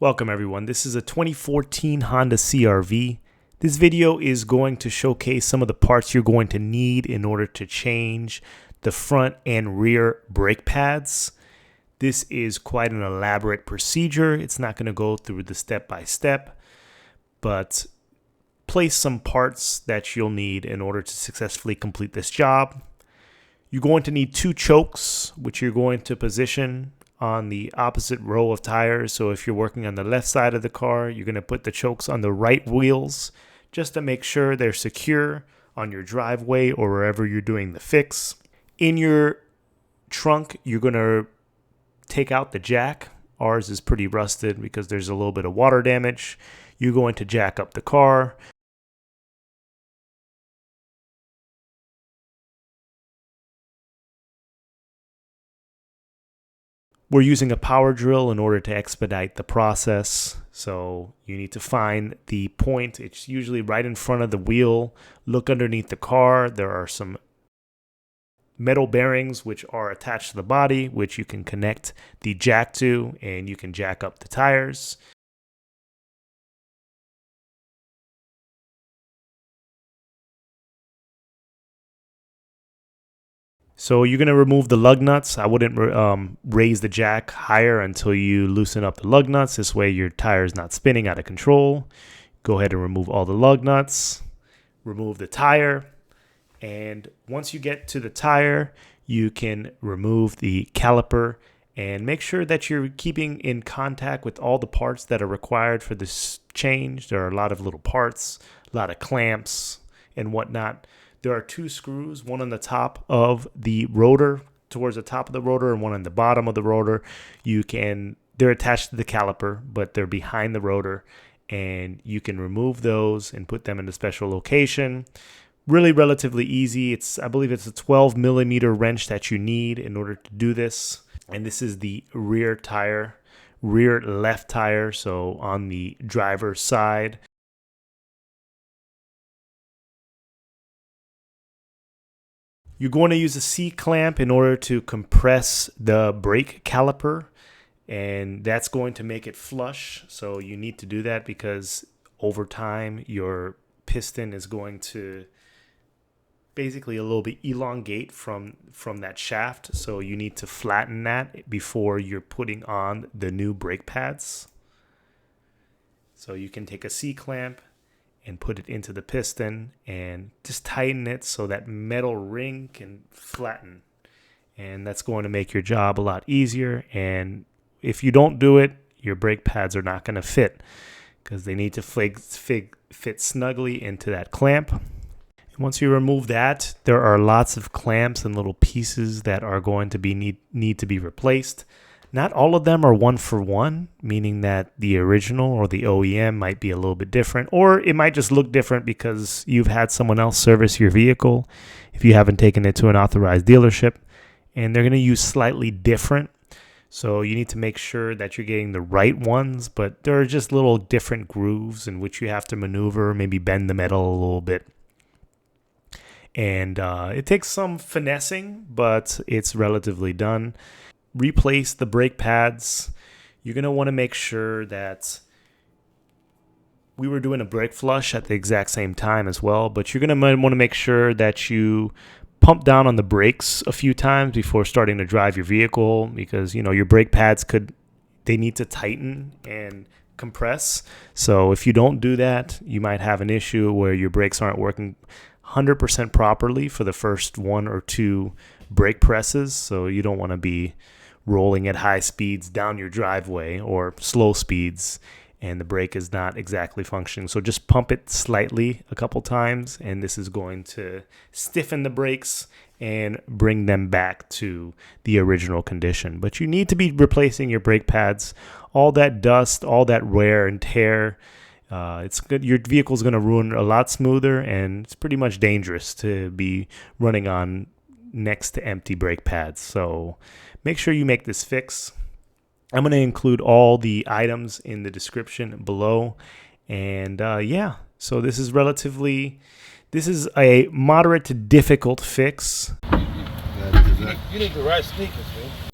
Welcome everyone, this is a 2014 Honda CR-V. This video is going to showcase some of the parts you're going to need in order to change the front and rear brake pads. This is quite an elaborate procedure. It's not going to go through the step-by-step, but place some parts that you'll need in order to successfully complete this job. You're going to need two chokes, which you're going to position on the opposite row of tires. So if you're working on the left side of the car, you're going to put the chokes on the right wheels just to make sure they're secure on your driveway or wherever you're doing the fix. In your trunk, you're going to take out the jack. Ours is pretty rusted because there's a little bit of water damage. You're going to jack up the car. We're using a power drill in order to expedite the process. So you need to find the point. It's usually right in front of the wheel. Look underneath the car. There are some metal bearings which are attached to the body, which you can connect the jack to, and you can jack up the tires. So you're going to remove the lug nuts. I wouldn't raise the jack higher until you loosen up the lug nuts. This way your tire is not spinning out of control. Go ahead and remove all the lug nuts. Remove the tire. And once you get to the tire, you can remove the caliper and make sure that you're keeping in contact with all the parts that are required for this change. There are a lot of little parts, a lot of clamps and whatnot. There are two screws, one on the top of the rotor, towards the top of the rotor, and one on the bottom of the rotor. They're attached to the caliper, but they're behind the rotor, and you can remove those and put them in a special location. Really relatively easy. I believe it's a 12 millimeter wrench that you need in order to do this. And this is the rear tire, rear left tire, so on the driver's side. You're going to use a C-clamp in order to compress the brake caliper, and that's going to make it flush. So you need to do that because over time your piston is going to basically a little bit elongate from that shaft. So you need to flatten that before you're putting on the new brake pads. So you can take a C-clamp and put it into the piston and just tighten it so that metal ring can flatten. And that's going to make your job a lot easier. And if you don't do it, your brake pads are not going to fit because they need to fit snugly into that clamp. And once you remove that, there are lots of clamps and little pieces that are going to be need to be replaced. Not all of them are one for one, meaning that the original or the OEM might be a little bit different, or it might just look different because you've had someone else service your vehicle if you haven't taken it to an authorized dealership, and they're going to use slightly different. So you need to make sure that you're getting the right ones, but there are just little different grooves in which you have to maneuver, maybe bend the metal a little bit. And it takes some finessing, but it's relatively done. Replace the brake pads. You're going to want to make sure that we were doing a brake flush at the exact same time as well, but you're going to want to make sure that you pump down on the brakes a few times before starting to drive your vehicle because, your brake pads they need to tighten and compress. So if you don't do that, you might have an issue where your brakes aren't working 100% properly for the first one or two brake presses. So you don't want to be rolling at high speeds down your driveway or slow speeds and the brake is not exactly functioning. So just pump it slightly a couple times and this is going to stiffen the brakes and bring them back to the original condition. But you need to be replacing your brake pads. All that dust, all that wear and tear, it's good. Your vehicle is going to run a lot smoother, and it's pretty much dangerous to be running on next to empty brake pads. So make sure you make this fix. I'm going to include all the items in the description below. And so this is a moderate to difficult fix. You need the right sneakers, man.